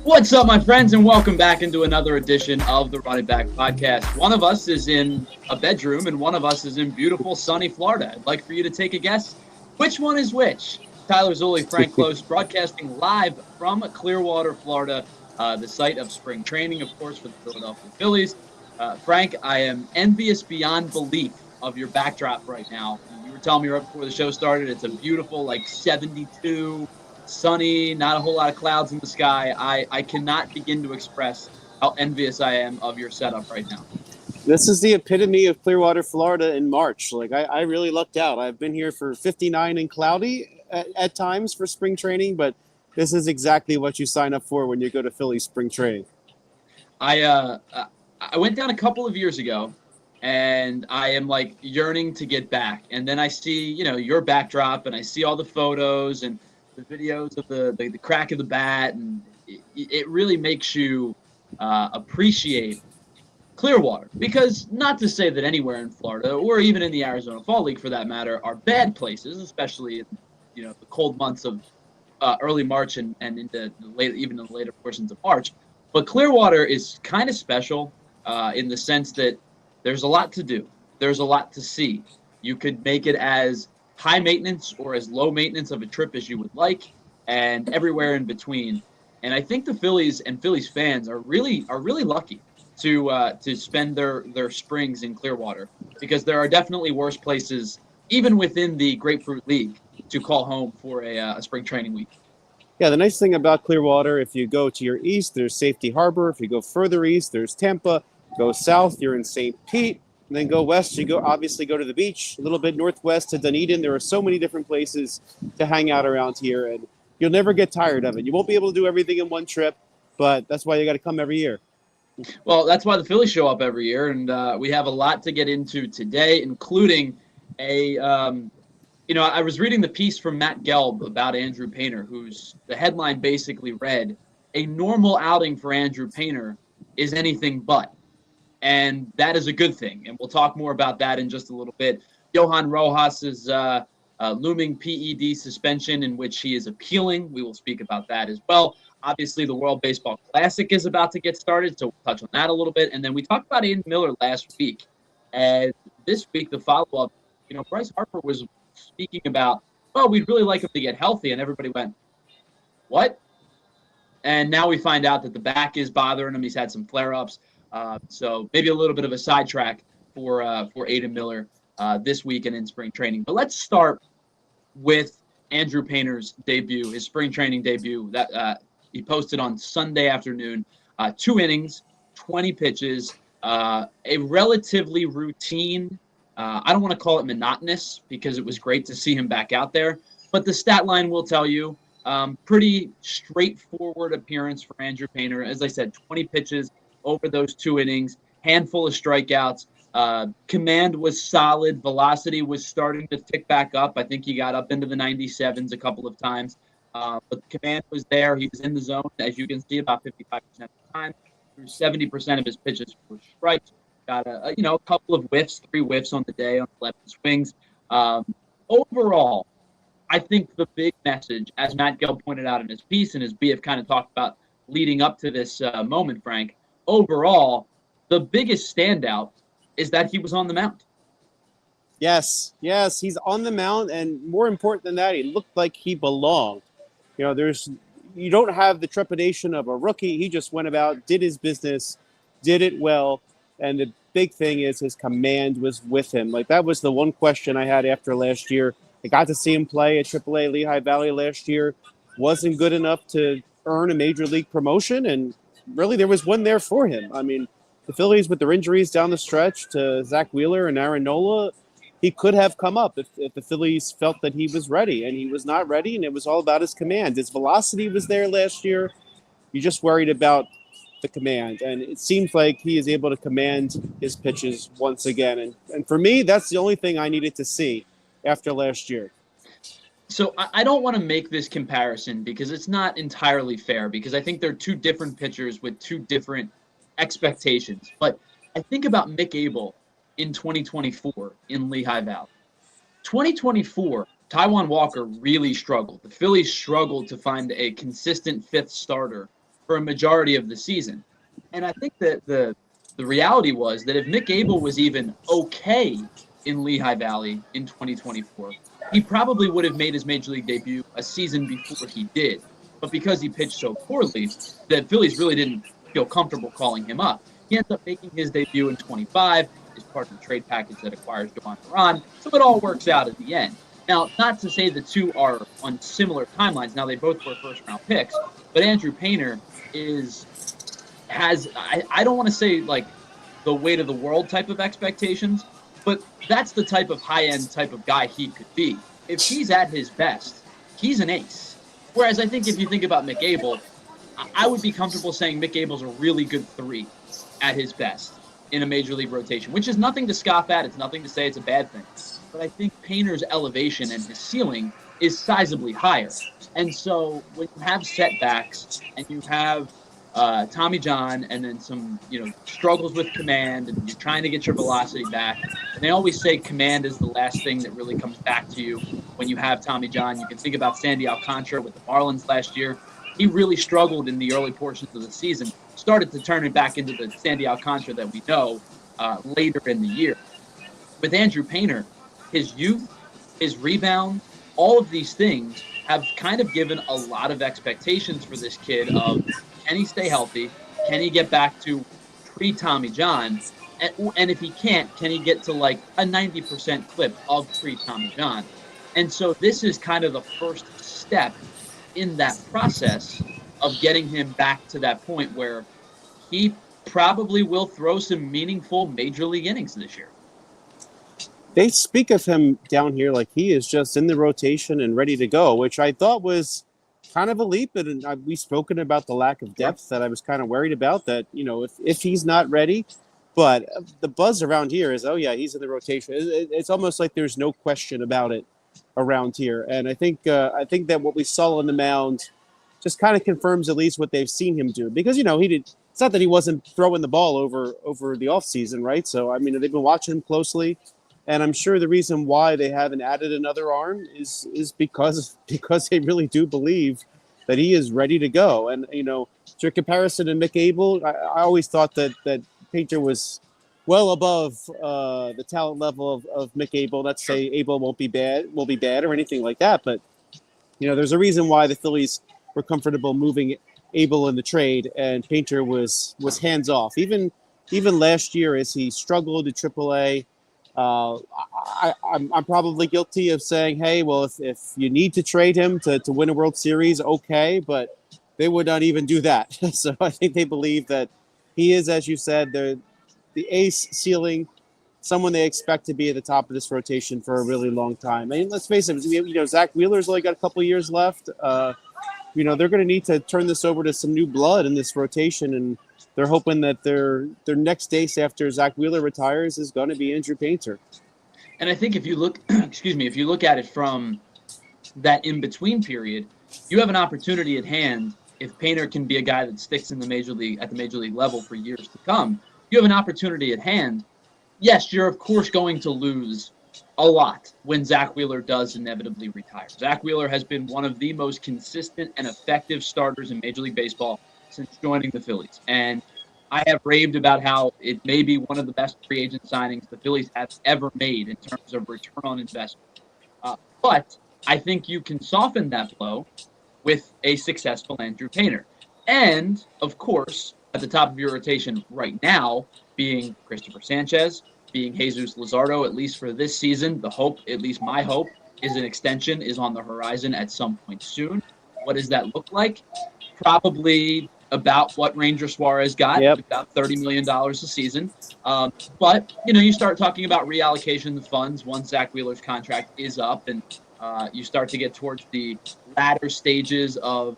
What's up, my friends, and welcome back into another edition of the Running Back Podcast. One of us is in a bedroom, and one of us is in beautiful, sunny Florida. I'd like for you to take a guess. Which one is which? Tyler Zulli, Frank Klose, broadcasting live from Clearwater, Florida, the site of spring training, of course, for the Philadelphia Phillies. Frank, I am envious beyond belief of your backdrop right now. You were telling me right before the show started, it's a beautiful, 72, sunny, not a whole lot of clouds in the sky. I cannot begin to express how envious I am of your setup right now. This is the epitome of Clearwater, Florida in March. I really lucked out. I've been here for 59 and cloudy at times for spring training, but this is exactly what you sign up for when you go to Philly spring training. I went down a couple of years ago, and I am yearning to get back. And then I see, your backdrop, and I see all the photos and the videos of the crack of the bat, and it really makes you appreciate Clearwater. Because not to say that anywhere in Florida, or even in the Arizona Fall League for that matter, are bad places, especially in the cold months of early March and into even the later portions of March. But Clearwater is kind of special in the sense that there's a lot to do. There's a lot to see. You could make it as high maintenance or as low maintenance of a trip as you would like, and everywhere in between. And I think the Phillies and Phillies fans are really lucky to spend their springs in Clearwater, because there are definitely worse places, even within the Grapefruit League, to call home for a spring training week. Yeah, the nice thing about Clearwater, if you go to your east, there's Safety Harbor. If you go further east, there's Tampa. Go south, you're in St. Pete. And then go west, you obviously go to the beach. A little bit northwest to Dunedin. There are so many different places to hang out around here, and you'll never get tired of it. You won't be able to do everything in one trip, but that's why you got to come every year. Well, that's why the Phillies show up every year, and we have a lot to get into today, including I was reading the piece from Matt Gelb about Andrew Painter, the headline basically read, "A normal outing for Andrew Painter is anything but." And that is a good thing. And we'll talk more about that in just a little bit. Johan Rojas is looming PED suspension, in which he is appealing. We will speak about that as well. Obviously, the World Baseball Classic is about to get started, so we'll touch on that a little bit. And then we talked about Aiden Miller last week. And this week, the follow-up, Bryce Harper was speaking about, well, we'd really like him to get healthy. And everybody went, what? And now we find out that the back is bothering him. He's had some flare-ups. So maybe a little bit of a sidetrack for Aiden Miller this weekend in spring training. But let's start with Andrew Painter's debut, his spring training debut that he posted on Sunday afternoon. 2 innings, 20 pitches, a relatively routine. I don't want to call it monotonous, because it was great to see him back out there. But the stat line will tell you, pretty straightforward appearance for Andrew Painter. As I said, 20 pitches over those 2 innings, handful of strikeouts. Command was solid. Velocity was starting to tick back up. I think he got up into the 97s a couple of times. But the command was there. He was in the zone, as you can see, about 55% of the time. Through 70% of his pitches were strikes. Got a couple of whiffs, 3 whiffs on the day on 11 swings. Overall, I think the big message, as Matt Gelb pointed out in his piece, and as BF kind of talked about leading up to this moment, Frank, overall, the biggest standout is that he was on the mound. Yes, he's on the mound, and more important than that, he looked like he belonged. You don't have the trepidation of a rookie. He just went about, did his business, did it well, and the big thing is his command was with him. That was the one question I had after last year. I got to see him play at AAA Lehigh Valley last year. Wasn't good enough to earn a major league promotion, and really there was one there for him. I mean, the Phillies, with their injuries down the stretch to Zach Wheeler and Aaron Nola, he could have come up if the Phillies felt that he was ready, and he was not ready, and it was all about his command. His velocity was there last year. You just worried about the command, and it seems like he is able to command his pitches once again. And for me, that's the only thing I needed to see after last year. So I don't want to make this comparison because it's not entirely fair, because I think they're 2 different pitchers with 2 different expectations. But I think about Mick Abel in 2024 in Lehigh Valley. 2024, Taijuan Walker really struggled. The Phillies struggled to find a consistent 5th starter for a majority of the season. And I think that the reality was that if Mick Abel was even okay in Lehigh Valley in 2024, he probably would have made his major league debut a season before he did. But because he pitched so poorly, the Phillies really didn't feel comfortable calling him up. He ends up making his debut in 25 as part of the trade package that acquires Johan Rojas. So it all works out at the end. Now, not to say the two are on similar timelines. Now, they both were first-round picks, but Andrew Painter I don't want to say like the weight of the world type of expectations, but that's the type of high-end type of guy he could be. If he's at his best, he's an ace. Whereas I think if you think about Mick Abel, I would be comfortable saying Mick Abel's a really good 3 at his best in a major league rotation, which is nothing to scoff at. It's nothing to say it's a bad thing. But I think Painter's elevation and his ceiling is sizably higher. And so when you have setbacks and you have Tommy John and then some, struggles with command and you're trying to get your velocity back, and they always say command is the last thing that really comes back to you when you have Tommy John. You can think about Sandy Alcantara with the Marlins last year. He really struggled in the early portions of the season, started to turn it back into the Sandy Alcantara that we know later in the year. With Andrew Painter, his youth, his rebound, all of these things have kind of given a lot of expectations for this kid of, can he stay healthy? Can he get back to pre-Tommy John? And if he can't, can he get to like a 90% clip of pre-Tommy John? And so this is kind of the first step in that process of getting him back to that point where he probably will throw some meaningful major league innings this year. They speak of him down here like he is just in the rotation and ready to go, which I thought was kind of a leap. And we've spoken about the lack of depth that I was kind of worried about, that, if he's not ready. But the buzz around here is, oh, yeah, he's in the rotation. It's almost like there's no question about it around here. And I think that what we saw on the mound just kind of confirms at least what they've seen him do. Because, he did. It's not that he wasn't throwing the ball over the offseason, right? So, I mean, they've been watching him closely. And I'm sure the reason why they haven't added another arm is because they really do believe that he is ready to go. And, to comparison to Mick Abel, I always thought that Painter was well above the talent level of Mick Abel. Not to say Abel will be bad or anything like that. But, there's a reason why the Phillies were comfortable moving Abel in the trade and Painter was hands off. Even last year as he struggled at AAA, I'm probably guilty of saying, hey, well, if you need to trade him to win a World Series, okay, but they would not even do that. So I think they believe that he is, as you said, the ace ceiling, someone they expect to be at the top of this rotation for a really long time. I mean, let's face it, Zach Wheeler's only got a couple years left. They're going to need to turn this over to some new blood in this rotation, and they're hoping that their next ace after Zach Wheeler retires is going to be Andrew Painter. And I think if you look, if you look at it from that in-between period, you have an opportunity at hand. If Painter can be a guy that sticks in the major league level for years to come, you have an opportunity at hand. Yes, you're of course going to lose a lot when Zach Wheeler does inevitably retire. Zach Wheeler has been one of the most consistent and effective starters in Major League Baseball since joining the Phillies. And I have raved about how it may be one of the best free agent signings the Phillies have ever made in terms of return on investment. But I think you can soften that blow with a successful Andrew Painter. And, of course, at the top of your rotation right now, being Christopher Sanchez, being Jesus Luzardo, at least for this season, the hope, at least my hope, is an extension is on the horizon at some point soon. What does that look like? Probably about what Ranger Suarez got, about $30 million a season. But, you start talking about reallocation of funds once Zach Wheeler's contract is up, and you start to get towards the latter stages of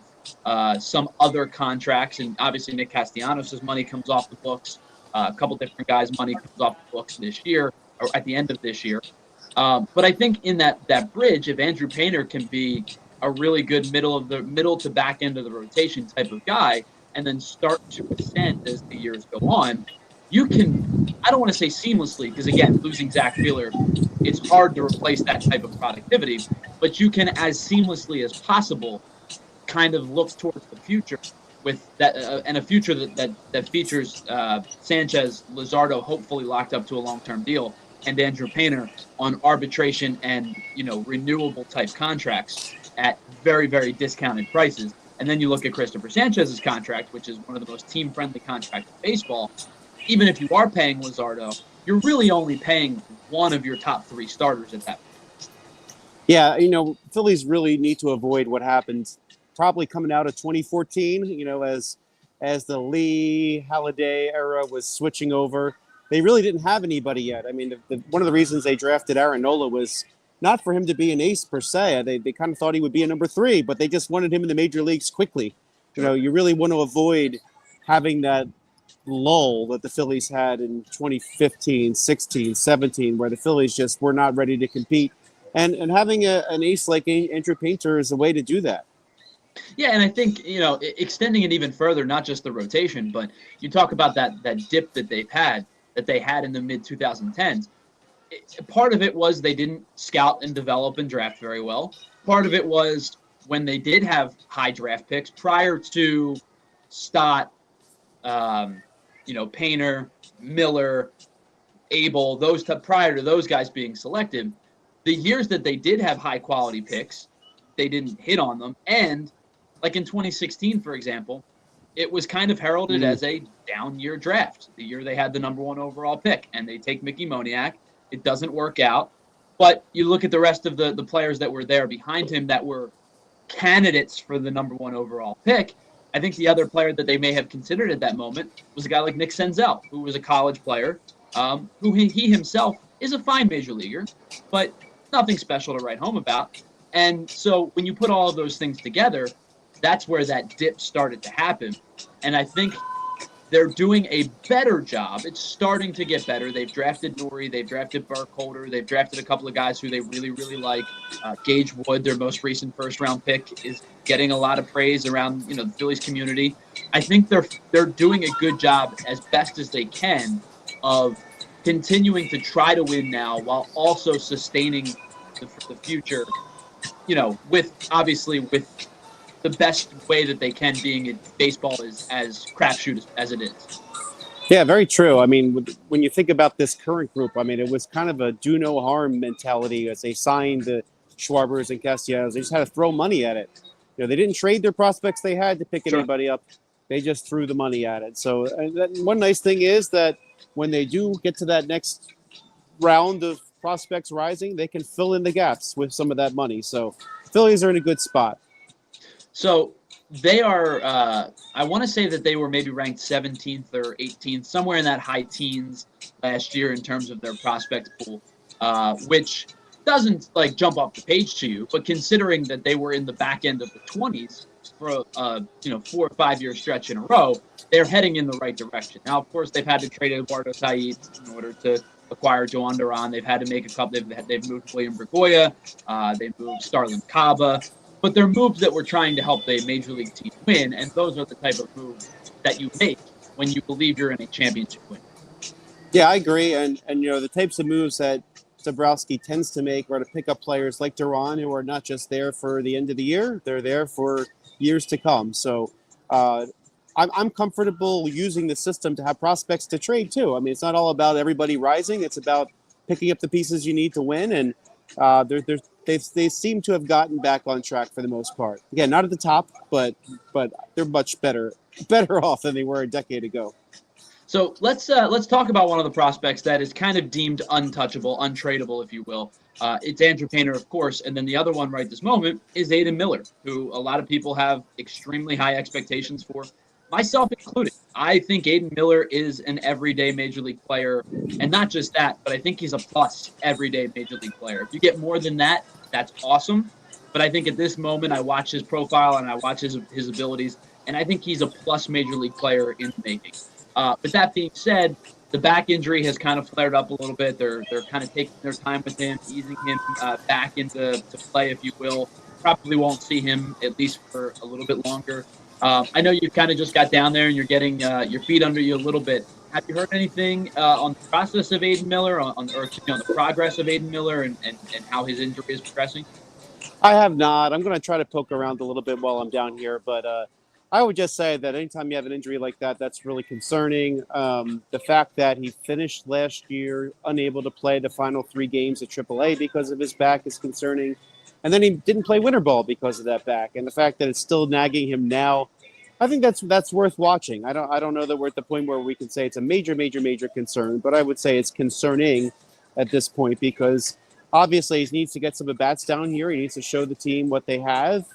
some other contracts. And obviously Nick Castellanos' money comes off the books. A couple different guys' money comes off the books this year, or at the end of this year. But I think in that bridge, if Andrew Painter can be a really good middle to back end of the rotation type of guy, and then start to ascend as the years go on, you can, I don't want to say seamlessly, because again, losing Zach Wheeler, it's hard to replace that type of productivity, but you can as seamlessly as possible kind of look towards the future with that and a future that features Sanchez, Luzardo hopefully locked up to a long-term deal, and Andrew Painter on arbitration and renewable type contracts at very, very discounted prices. And then you look at Christopher Sanchez's contract, which is one of the most team-friendly contracts in baseball. Even if you are paying Luzardo, you're really only paying one of your top three starters at that point. Yeah, Phillies really need to avoid what happened probably coming out of 2014, as the Lee Halladay era was switching over. They really didn't have anybody yet. I mean, one of the reasons they drafted Aaron Nola was not for him to be an ace per se. They kind of thought he would be a number 3, but they just wanted him in the major leagues quickly. Sure. You really want to avoid having that lull that the Phillies had in 2015, 16, 17, where the Phillies just were not ready to compete. And having an ace like Andrew Painter is a way to do that. Yeah, and I think, extending it even further, not just the rotation, but you talk about that dip that they had in the mid-2010s. Part of it was they didn't scout and develop and draft very well. Part of it was when they did have high draft picks prior to Stott, Painter, Miller, Abel, prior to those guys being selected, the years that they did have high quality picks, they didn't hit on them. And like in 2016, for example, it was kind of heralded as a down year draft, the year they had the number 1 overall pick, and they take Mickey Moniak. It doesn't work out. But you look at the rest of the players that were there behind him that were candidates for the number 1 overall pick. I think the other player that they may have considered at that moment was a guy like Nick Senzel, who was a college player, who he himself is a fine major leaguer, but nothing special to write home about. And so when you put all of those things together, that's where that dip started to happen. And I think they're doing a better job. It's starting to get better. They've drafted Nori. They've drafted Burkholder. They've drafted a couple of guys who they really, really like. Gage Wood, their most recent first-round pick, is getting a lot of praise around the Phillies community. I think they're doing a good job as best as they can of continuing to try to win now while also sustaining the future, with the best way that they can, being baseball is as crapshoot as it is. Yeah, very true. I mean, when you think about this current group, I mean, it was kind of a do no harm mentality as they signed the Schwarbers and Castellanos. They just had to throw money at it. They didn't trade their prospects they had to pick anybody up. They just threw the money at it. So one nice thing is that when they do get to that next round of prospects rising, they can fill in the gaps with some of that money. So Phillies are in a good spot. So they are, I want to say that they were maybe ranked 17th or 18th, somewhere in that high teens last year in terms of their prospect pool, which doesn't jump off the page to you, but considering that they were in the back end of the 20s for a 4 or 5 year stretch in a row, they're heading in the right direction. Now, of course, they've had to trade Eduardo Said in order to acquire Joan Duran. They've had to make a couple. They've moved William Bergoya. They've moved Starlin Caba. But they're moves that were trying to help the major league team win, and those are the type of moves that you make when you believe you're in a championship win. Yeah, I agree. And the types of moves that Dombrowski tends to make are to pick up players like Duran, who are not just there for the end of the year; they're there for years to come. So I'm comfortable using the system to have prospects to trade too. I mean, it's not all about everybody rising; it's about picking up the pieces you need to win, and they seem to have gotten back on track for the most part. Again, not at the top, but they're much better off than they were a decade ago. So let's talk about one of the prospects that is kind of deemed untouchable, untradeable, if you will. It's Andrew Painter, of course, and then the other one right this moment is Aiden Miller, who a lot of people have extremely high expectations for, myself included. I think Aiden Miller is an everyday major league player, and not just that, but I think he's a plus everyday major league player. If you get more than that, that's awesome. But I think at this moment, I watch his profile and I watch his abilities, and I think he's a plus major league player in the making. But that being said, the back injury has kind of flared up a little bit. They're kind of taking their time with him, easing him back into play, if you will. Probably won't see him at least for a little bit longer. I know you kind of just got down there and you're getting your feet under you a little bit. Have you heard anything on the process of Aiden Miller, on the progress of Aiden Miller and how his injury is progressing? I have not. I'm going to try to poke around a little bit while I'm down here, but I would just say that anytime you have an injury like that, that's really concerning. The fact that he finished last year unable to play the final 3 games at AAA because of his back is concerning. And then he didn't play winter ball because of that back. And the fact that it's still nagging him now, I think that's worth watching. I don't know that we're at the point where we can say it's a major concern, but I would say it's concerning at this point because obviously he needs to get some at bats down here. He needs to show the team what they have.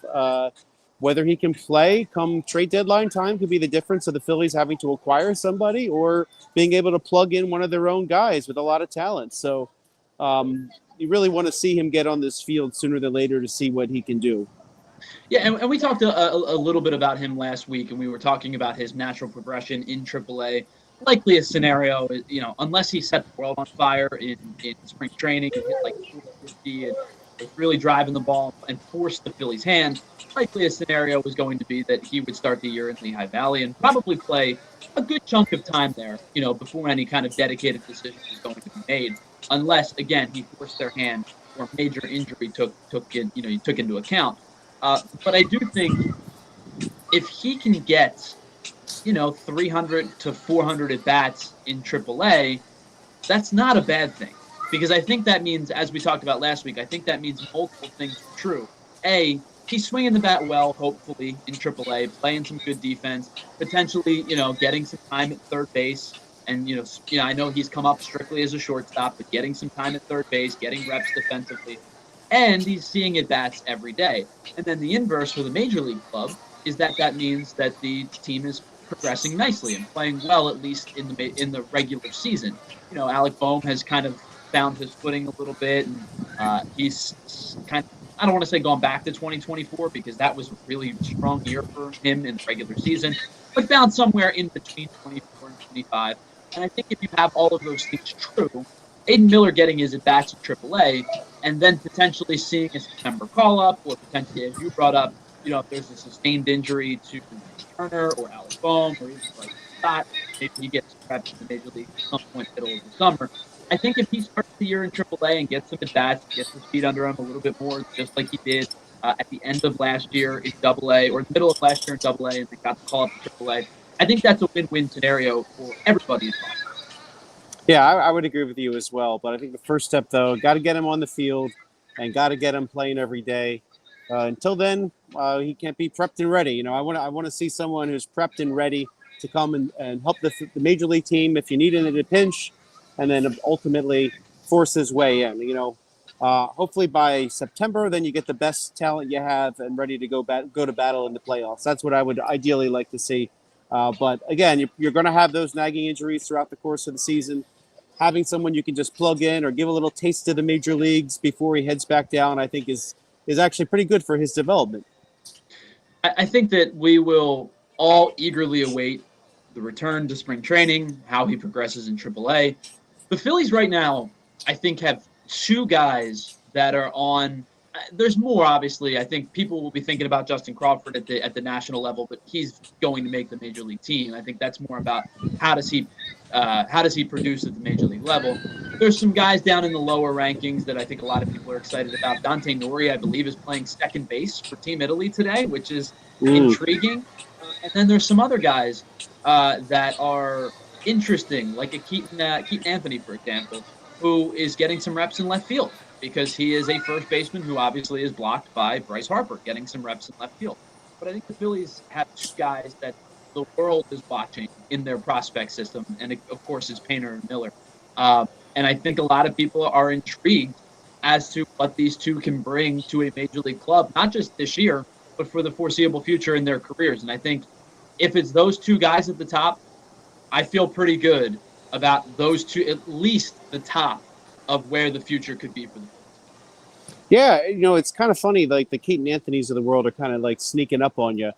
Whether he can play come trade deadline time could be the difference of the Phillies having to acquire somebody or being able to plug in one of their own guys with a lot of talent. So you really want to see him get on this field sooner than later to see what he can do. Yeah, and we talked a little bit about him last week, and we were talking about his natural progression in AAA. Likely a scenario, unless he set the world on fire in spring training and hit like 50 and was really driving the ball and forced the Phillies' hand, likely a scenario was going to be that he would start the year in Lehigh Valley and probably play a good chunk of time there, before any kind of dedicated decision was going to be made, unless, again, he forced their hand or major injury took into account. But I do think if he can get, 300 to 400 at bats in AAA, that's not a bad thing. Because I think that means, as we talked about last week, I think that means multiple things are true. A, he's swinging the bat well, hopefully, in AAA, playing some good defense, potentially, getting some time at third base. And, I know he's come up strictly as a shortstop, but getting some time at third base, getting reps defensively. And he's seeing at-bats every day. And then the inverse for the Major League club is that means that the team is progressing nicely and playing well, at least in the regular season. Alec Boehm has kind of found his footing a little bit, and he's kind of, I don't want to say gone back to 2024 because that was a really strong year for him in the regular season, but found somewhere in between 24 and 25. And I think if you have all of those things true, Aiden Miller getting his at-bats at AAA, and then potentially seeing a September call-up, or potentially, as you brought up, if there's a sustained injury to Turner or Alec Boehm or even like Scott, maybe he gets reps in the Major League at some point middle of the summer. I think if he starts the year in AAA and gets some at-bats, gets his feet under him a little bit more, just like he did at the end of last year in AA, or the middle of last year in AA, and they got the call-up to AAA, I think that's a win-win scenario for everybody involved. Yeah, I would agree with you as well. But I think the first step, though, got to get him on the field and got to get him playing every day. Until then, he can't be prepped and ready. I want to see someone who's prepped and ready to come and help the Major League team if you need it in a pinch, and then ultimately force his way in. Hopefully by September, then you get the best talent you have and ready to go to battle in the playoffs. That's what I would ideally like to see. But again, you're going to have those nagging injuries throughout the course of the season. Having someone you can just plug in or give a little taste to the major leagues before he heads back down, I think is actually pretty good for his development. I think that we will all eagerly await the return to spring training, how he progresses in AAA. The Phillies right now, I think, have 2 guys that are on. There's more, obviously. I think people will be thinking about Justin Crawford at the national level, but he's going to make the major league team. I think that's more about how does he produce at the major league level. There's some guys down in the lower rankings that I think a lot of people are excited about. Dante Nori, I believe, is playing second base for Team Italy today, which is intriguing. And then there's some other guys that are interesting, like a Keaton Anthony, for example, who is getting some reps in left field, because he is a first baseman who obviously is blocked by Bryce Harper, getting some reps in left field. But I think the Phillies have 2 guys that the world is watching in their prospect system, and of course it's Painter and Miller. And I think a lot of people are intrigued as to what these 2 can bring to a major league club, not just this year, but for the foreseeable future in their careers. And I think if it's those 2 guys at the top, I feel pretty good about those 2, at least the top of where the future could be for the Phillies. Yeah, it's kind of funny, like the Keaton Anthonys of the world are kind of like sneaking up on you,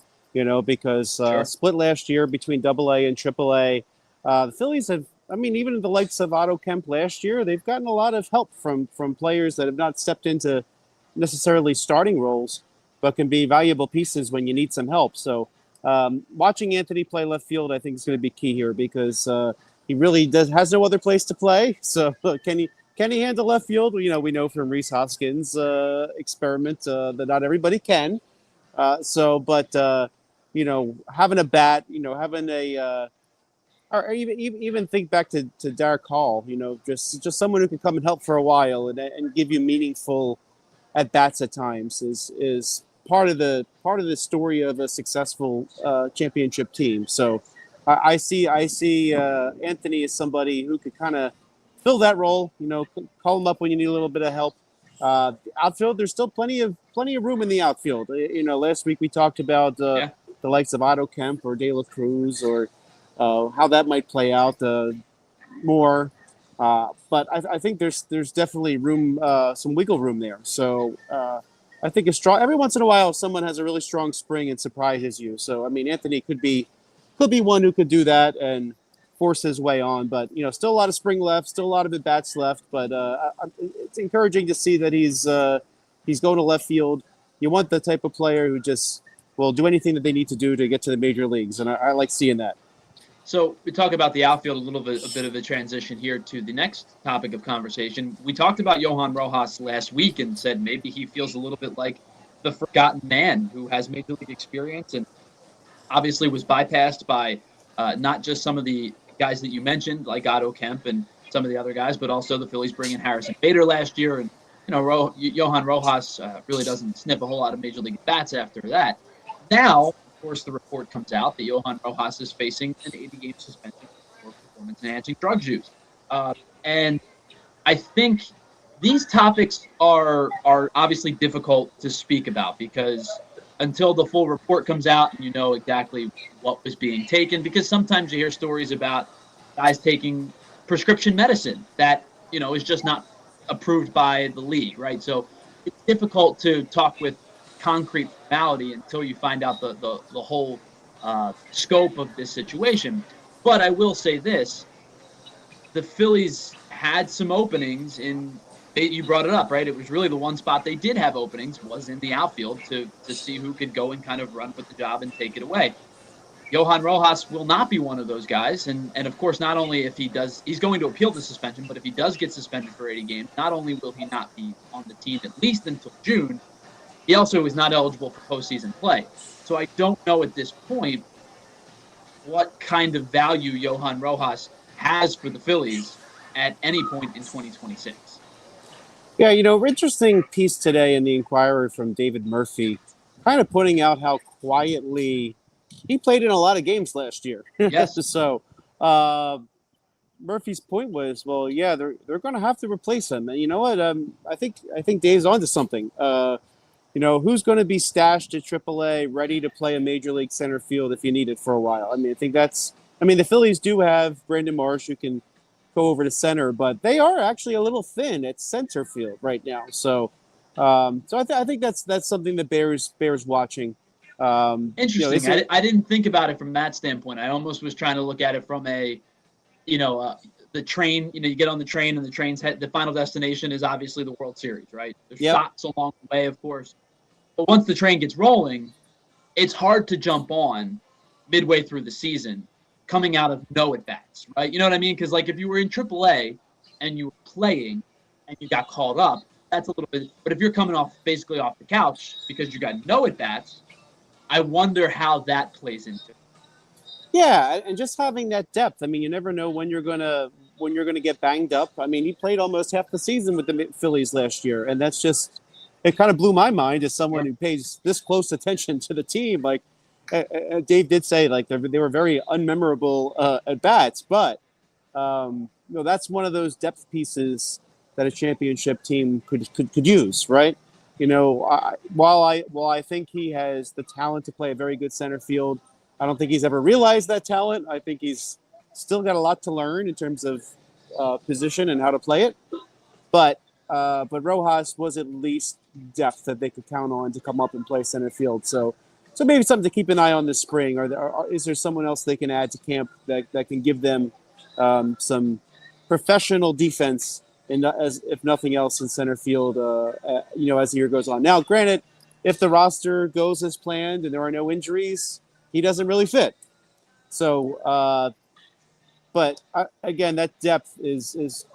because Sure. Split last year between AA and AAA. The Phillies have, even the likes of Otto Kemp last year, they've gotten a lot of help from players that have not stepped into necessarily starting roles, but can be valuable pieces when you need some help. So watching Anthony play left field, I think, is going to be key here because he really has no other place to play. So can he handle left field? We know from Rhys Hoskins' experiment that not everybody can. But having a bat, having or even think back to Derek Hall, just someone who can come and help for a while and give you meaningful at bats at times is part of the story of a successful championship team. So I see Anthony as somebody who could kind of fill that role. Call him up when you need a little bit of help. Outfield, there's still plenty of room in the outfield. Last week we talked about Yeah. the likes of Otto Kemp or De La Cruz or how that might play out more. But I think there's definitely room, some wiggle room there. So I think every once in a while someone has a really strong spring and surprises you. So I mean, Anthony could be one who could do that and force his way on. But still a lot of spring left, still a lot of at bats left. But it's encouraging to see that he's going to left field. You want the type of player who just will do anything that they need to do to get to the major leagues, and I like seeing that. So we talk about the outfield a bit of a transition here to the next topic of conversation. We talked about Johan Rojas last week and said maybe he feels a little bit like the forgotten man who has major league experience and obviously was bypassed by not just some of the guys that you mentioned, like Otto Kemp and some of the other guys, but also the Phillies bringing Harrison Bader last year. And, Johan Rojas really doesn't sniff a whole lot of major league bats after that. Now, of course, the report comes out that Johan Rojas is facing an 80-game suspension for performance-enhancing drug use. And I think these topics are obviously difficult to speak about because until the full report comes out and you know exactly what was being taken, because sometimes you hear stories about guys taking prescription medicine that, is just not approved by the league, right? So it's difficult to talk with concrete formality until you find out the whole scope of this situation. But I will say this, the Phillies had some openings you brought it up, right? It was really the one spot they did have openings was in the outfield to see who could go and kind of run with the job and take it away. Johan Rojas will not be one of those guys. And of course, not only if he's going to appeal the suspension, but if he does get suspended for 80 games, not only will he not be on the team at least until June, he also is not eligible for postseason play. So I don't know at this point what kind of value Johan Rojas has for the Phillies at any point in 2026. Yeah, interesting piece today in the Inquirer from David Murphy, kind of pointing out how quietly he played in a lot of games last year. Yes. So Murphy's point was, well, yeah, they're going to have to replace him. And you know what? I think Dave's onto something. Who's going to be stashed at AAA, ready to play a major league center field if you need it for a while? I mean, the Phillies do have Brandon Marsh who can go over to center, but they are actually a little thin at center field right now. So, I think that's something that bears watching. Interesting. I didn't think about it from that standpoint. I almost was trying to look at it from the train. You get on the train, and the final destination is obviously the World Series, right? There's stops along the way, of course. But once the train gets rolling, it's hard to jump on midway through the season coming out of no at-bats, right? You know what I mean? Because, if you were in AAA and you were playing and you got called up, that's a little bit – but if you're coming basically off the couch because you got no at-bats, I wonder how that plays into it. Yeah, and just having that depth. I mean, you never know when you're gonna get banged up. I mean, he played almost half the season with the Phillies last year, and that's just – it kind of blew my mind as someone who pays this close attention to the team. Dave did say they were very unmemorable at bats, but that's one of those depth pieces that a championship team could use, right? While I think he has the talent to play a very good center field, I don't think he's ever realized that talent. I think he's still got a lot to learn in terms of position and how to play it. But Rojas was at least depth that they could count on to come up and play center field. So maybe something to keep an eye on this spring. Is there someone else they can add to camp that can give them some professional defense, if nothing else, in center field, as the year goes on? Now, granted, if the roster goes as planned and there are no injuries, he doesn't really fit. So, but again, that depth is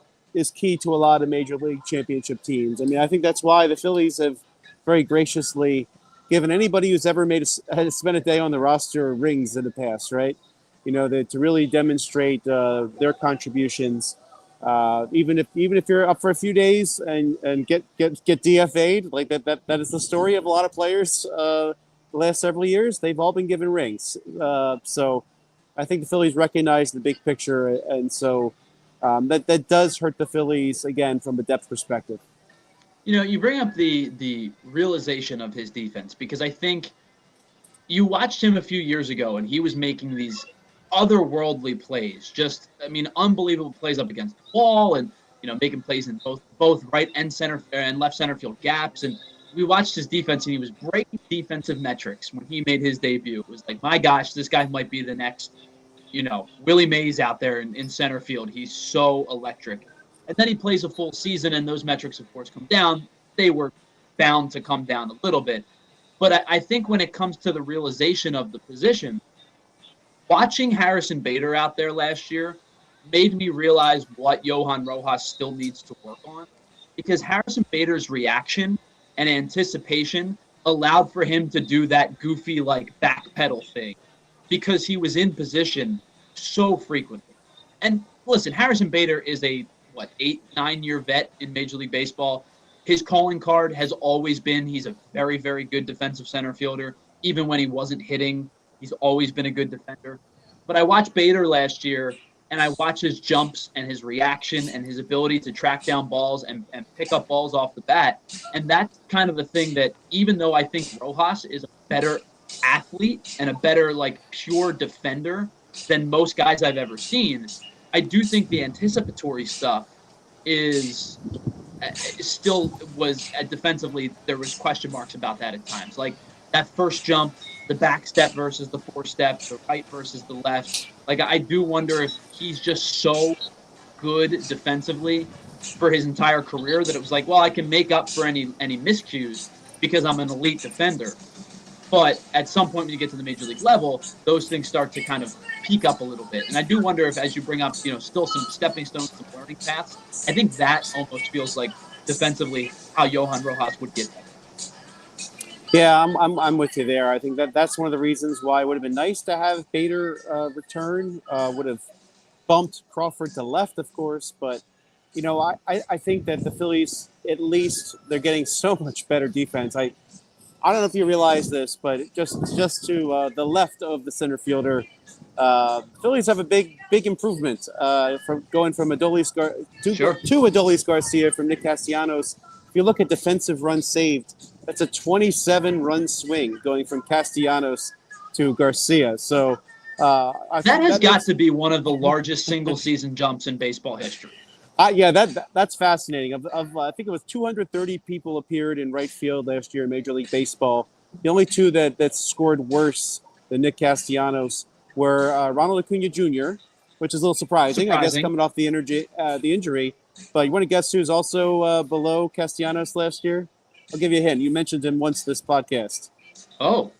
key to a lot of major league championship teams. I mean, I think that's why the Phillies have very graciously given anybody who's ever had spent a day on the roster rings in the past, right? To really demonstrate their contributions. Even if you're up for a few days and get DFA'd, like that is the story of a lot of players the last several years. They've all been given rings. So I think the Phillies recognize the big picture, and so that does hurt the Phillies again from a depth perspective. You bring up the realization of his defense, because I think you watched him a few years ago and he was making these otherworldly plays, unbelievable plays up against the wall, and making plays in both right and center and left center field gaps. And we watched his defense and he was breaking defensive metrics when he made his debut. It was like, my gosh, this guy might be the next Willie Mays out there in center field. He's so electric. And then he plays a full season, and those metrics, of course, come down. They were bound to come down a little bit. But I think when it comes to the realization of the position, watching Harrison Bader out there last year made me realize what Johan Rojas still needs to work on, because Harrison Bader's reaction and anticipation allowed for him to do that goofy, backpedal thing, because he was in position so frequently. And listen, Harrison Bader is a 8-9 year vet in Major League Baseball. His calling card has always been he's a very, very good defensive center fielder. Even when he wasn't hitting, he's always been a good defender. But I watched Bader last year, and I watched his jumps and his reaction and his ability to track down balls and pick up balls off the bat. And that's kind of the thing that, even though I think Rojas is a better athlete and a better, pure defender than most guys I've ever seen, I do think the anticipatory stuff is still was defensively. There was question marks about that at times, like that first jump, the back step versus the forestep, the right versus the left. I do wonder if he's just so good defensively for his entire career that it was like, well, I can make up for any miscues because I'm an elite defender. But at some point when you get to the major league level, those things start to kind of peak up a little bit. And I do wonder if, as you bring up, still some stepping stones, some learning paths, I think that almost feels like defensively how Johan Rojas would get there. Yeah, I'm with you there. I think that's one of the reasons why it would have been nice to have Bader return. Would have bumped Crawford to left, of course. But, I think that the Phillies, at least, they're getting so much better defense. I don't know if you realize this, but just to the left of the center fielder, Phillies have a big improvement from going from to Adolis Garcia from Nick Castellanos. If you look at defensive runs saved, that's a 27-run swing going from Castellanos to Garcia. So that has got to be one of the largest single-season jumps in baseball history. Yeah, that's fascinating. I think it was 230 people appeared in right field last year in Major League Baseball. The only two that scored worse than Nick Castellanos were Ronald Acuna Jr., which is a little surprising. I guess, coming off the injury. But you want to guess who's also below Castellanos last year? I'll give you a hint. You mentioned him once this podcast. Oh.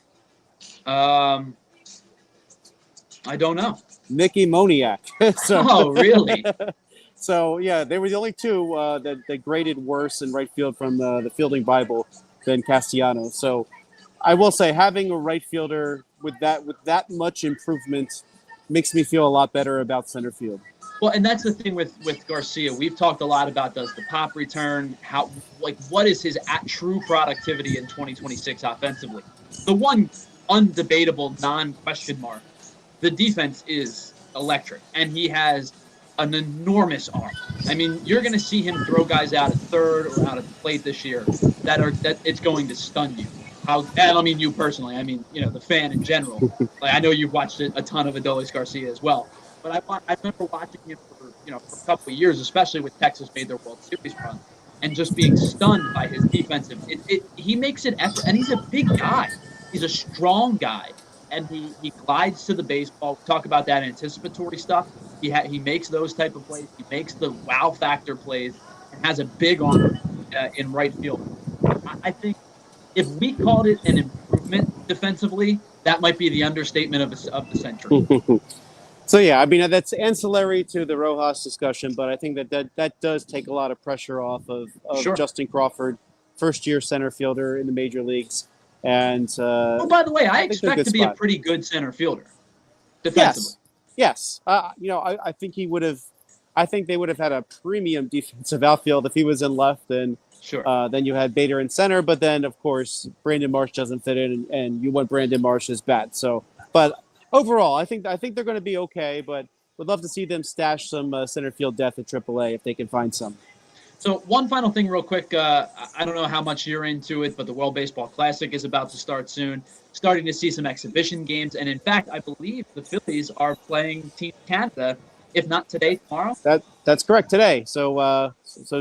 I don't know. Mickey Moniak. Oh, really? So, yeah, they were the only two that graded worse in right field from the Fielding Bible than Castellanos. So I will say having a right fielder with that much improvement makes me feel a lot better about center field. Well, and that's the thing with Garcia. We've talked a lot about, does the pop return, what is his true productivity in 2026 offensively? The one undebatable non-question mark, the defense is electric, and he has an enormous arm. I mean, you're going to see him throw guys out at third or out at the plate this year that it's going to stun you. I don't mean you personally. I mean, the fan in general. I know you've watched a ton of Adolis Garcia as well. But I remember watching him for a couple of years, especially when Texas made their World Series run, and just being stunned by his defensive. He makes it effort, and he's a big guy. He's a strong guy, and he glides to the baseball. We talk about that anticipatory stuff. He makes those type of plays. He makes the wow factor plays, and has a big arm in right field. I think if we called it an improvement defensively, that might be the understatement of the century. So, yeah, I mean, that's ancillary to the Rojas discussion, but I think that does take a lot of pressure off of Sure. Justin Crawford, first-year center fielder in the major leagues. And Oh, by the way, I think they're a expect good to be a spot. pretty good center fielder defensively. Yes. I think he would have. I think they would have had a premium defensive outfield if he was in left, and Sure. then you had Bader in center. But then, of course, Brandon Marsh doesn't fit in, and you want Brandon Marsh's bat. So, but overall, I think they're going to be okay. But would love to see them stash some center field depth at AAA if they can find some. So one final thing real quick. I don't know how much you're into it, but the World Baseball Classic is about to start soon. Starting to see some exhibition games. And in fact, I believe the Phillies are playing Team Canada, if not today, tomorrow. That's correct, today. So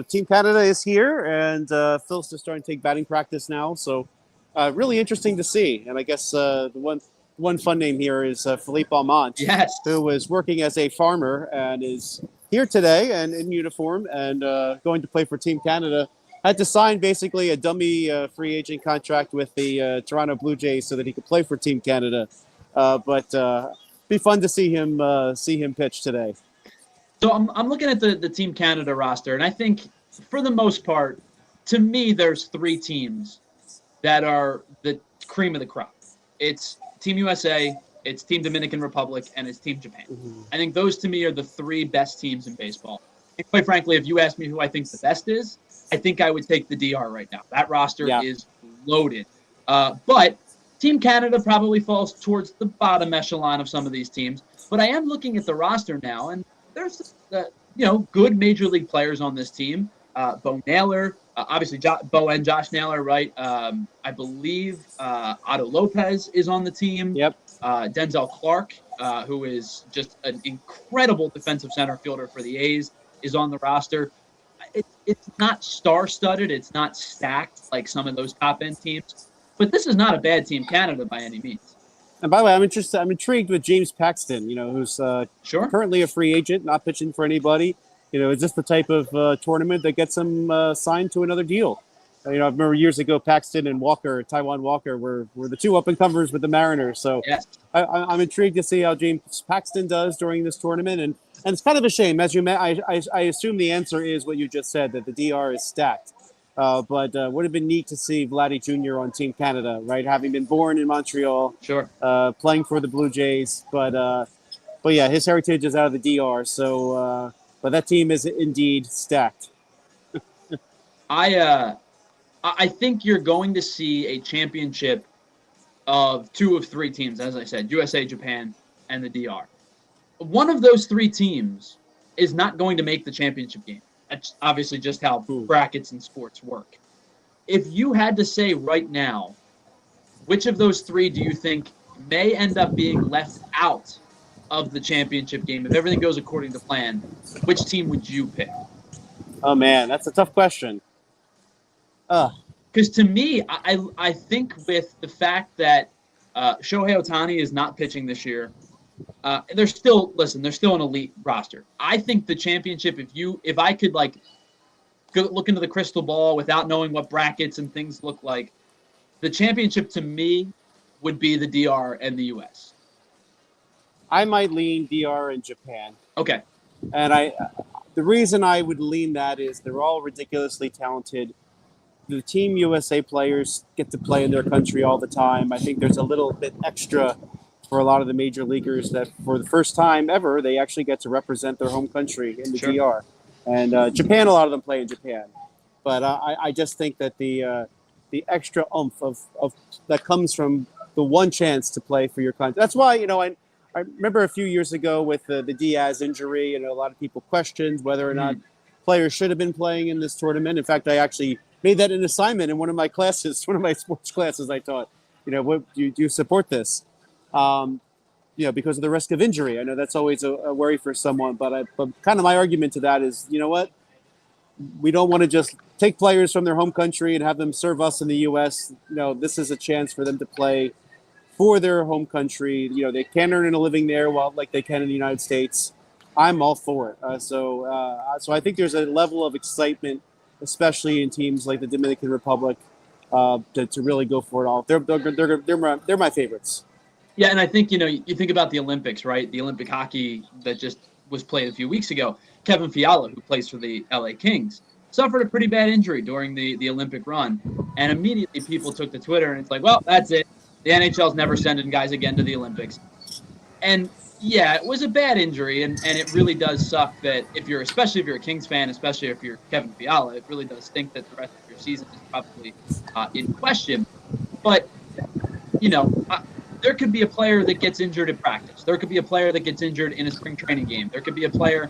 Team Canada is here, and Phil's just starting to take batting practice now. So really interesting to see. And I guess the one fun name here is Philippe Almont, Yes. who was working as a farmer and is here today and in uniform and going to play for Team Canada. Had to sign basically a dummy free agent contract with the Toronto Blue Jays so that he could play for Team Canada. But be fun to see him pitch today. So I'm looking at the Team Canada roster, and I think for the most part, to me, there's three teams that are the cream of the crop. It's Team USA, it's Team Dominican Republic, and it's Team Japan. Mm-hmm. I think those to me are the three best teams in baseball. And quite frankly, if you ask me who I think the best is, I think I would take the DR right now. That roster is loaded. But Team Canada probably falls towards the bottom echelon of some of these teams. But I am looking at the roster now, and there's good major league players on this team. Bo Naylor, obviously Bo and Josh Naylor, right? I believe Otto Lopez is on the team. Yep. Denzel Clark, who is just an incredible defensive center fielder for the A's, is on the roster. It's not star-studded. It's not stacked like some of those top-end teams. But this is not a bad Team Canada by any means. And by the way, I'm intrigued with James Paxton, who's currently a free agent, not pitching for anybody. Is this the type of tournament that gets him signed to another deal? I remember years ago, Paxton and Taiwan Walker, were the two up-and-comers with the Mariners. So yes. I'm intrigued to see how James Paxton does during this tournament. And it's kind of a shame. As I assume the answer is what you just said, that the DR is stacked. But would have been neat to see Vladdy Jr. on Team Canada, right? Having been born in Montreal, sure, playing for the Blue Jays. But yeah, his heritage is out of the DR. So, but that team is indeed stacked. I think you're going to see a championship of two of three teams, as I said, USA, Japan, and the DR. One of those three teams is not going to make the championship game. That's obviously just how brackets and sports work. If you had to say right now, which of those three do you think may end up being left out of the championship game? If everything goes according to plan, which team would you pick? Oh, man, that's a tough question. Because to me, I think with the fact that Shohei Ohtani is not pitching this year, they're still an elite roster. I think the championship, if I could go look into the crystal ball without knowing what brackets and things look like, the championship to me would be the DR and the US. I might lean DR and Japan. Okay. And the reason I would lean that is they're all ridiculously talented. The Team USA players get to play in their country all the time. I think there's a little bit extra for a lot of the major leaguers that for the first time ever, they actually get to represent their home country in the DR. And Japan, a lot of them play in Japan. But I just think that the extra oomph of that comes from the one chance to play for your country. That's why, I remember a few years ago with the Diaz injury, a lot of people questioned whether or not players should have been playing in this tournament. In fact, I actually made that an assignment in one of my classes, one of my sports classes I taught. Do you support this? Because of the risk of injury. I know that's always a worry for someone, but kind of my argument to that is, you know what? We don't want to just take players from their home country and have them serve us in the U.S. This is a chance for them to play for their home country. They can earn a living there like they can in the United States. I'm all for it. So I think there's a level of excitement, especially in teams like the Dominican Republic, to really go for it all. They're my favorites. Yeah, and I think, you think about the Olympics, right? The Olympic hockey that just was played a few weeks ago. Kevin Fiala, who plays for the LA Kings, suffered a pretty bad injury during the Olympic run. And immediately people took to Twitter and it's like, well, that's it. The NHL's never sending guys again to the Olympics. And yeah, it was a bad injury, and it really does suck that especially if you're a Kings fan, especially if you're Kevin Fiala, it really does stink that the rest of your season is probably in question. But, there could be a player that gets injured at practice. There could be a player that gets injured in a spring training game. There could be a player,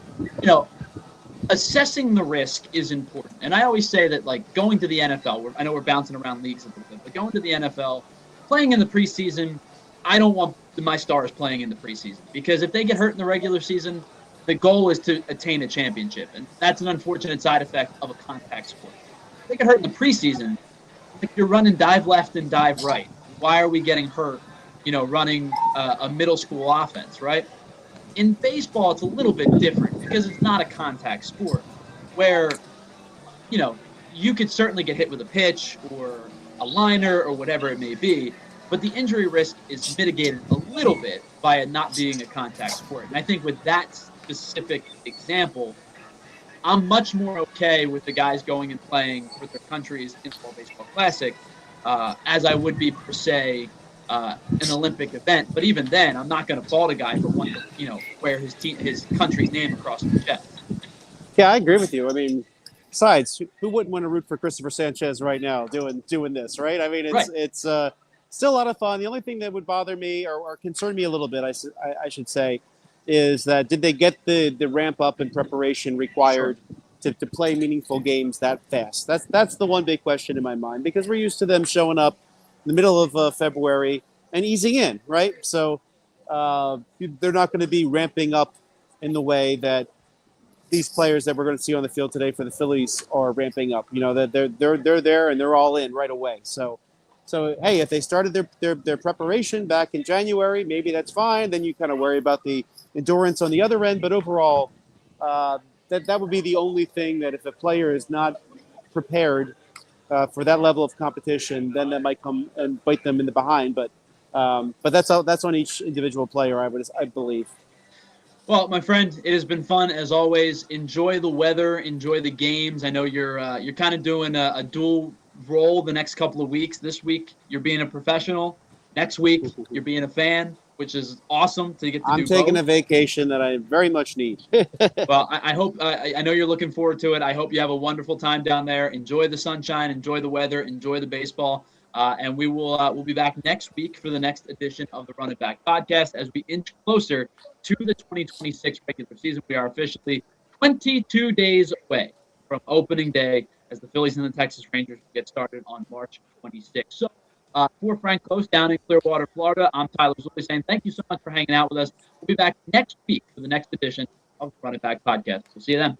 assessing the risk is important. And I always say that, like, going to the NFL, I know we're bouncing around leagues a little bit, but going to the NFL, playing in the preseason, I don't want my stars playing in the preseason because if they get hurt in the regular season, the goal is to attain a championship. And that's an unfortunate side effect of a contact sport. If they get hurt in the preseason, if you're running dive left and dive right, why are we getting hurt, running a middle school offense, right? In baseball, it's a little bit different because it's not a contact sport where, you could certainly get hit with a pitch or a liner or whatever it may be, but the injury risk is mitigated a little bit by it not being a contact sport. And I think with that specific example, I'm much more okay with the guys going and playing for their countries in the World Baseball Classic as I would be per se an Olympic event. But even then, I'm not going to fault a guy for wanting to, wear his country's name across his chest. Yeah, I agree with you. I mean, besides, who wouldn't want to root for Christopher Sanchez right now doing this, right? I mean, it's still a lot of fun. The only thing that would bother me or concern me a little bit, I should say, is that did they get the ramp up and preparation required to play meaningful games that fast? That's the one big question in my mind because we're used to them showing up in the middle of February and easing in, right? So they're not going to be ramping up in the way that these players that we're going to see on the field today for the Phillies are ramping up. That they're there and they're all in right away. So hey, if they started their preparation back in January, maybe that's fine. Then you kind of worry about the endurance on the other end. But overall, that would be the only thing that if a player is not prepared for that level of competition, then that might come and bite them in the behind. But that's on each individual player, I believe. Well, my friend, it has been fun as always. Enjoy the weather, enjoy the games. I know you're kind of doing a dual role the next couple of weeks. This week you're being a professional. Next week you're being a fan, which is awesome to get to do I'm taking both. a vacation that I very much need. Well, I hope I know you're looking forward to it. I hope you have a wonderful time down there. Enjoy the sunshine, enjoy the weather, enjoy the baseball. And we'll be back next week for the next edition of the Run It Back podcast as we inch closer to the 2026 regular season. We are officially 22 days away from opening day as the Phillies and the Texas Rangers get started on March 26th. So for Frank Klose down in Clearwater, Florida, I'm Tyler Zulli saying thank you so much for hanging out with us. We'll be back next week for the next edition of the Run It Back podcast. We'll see you then.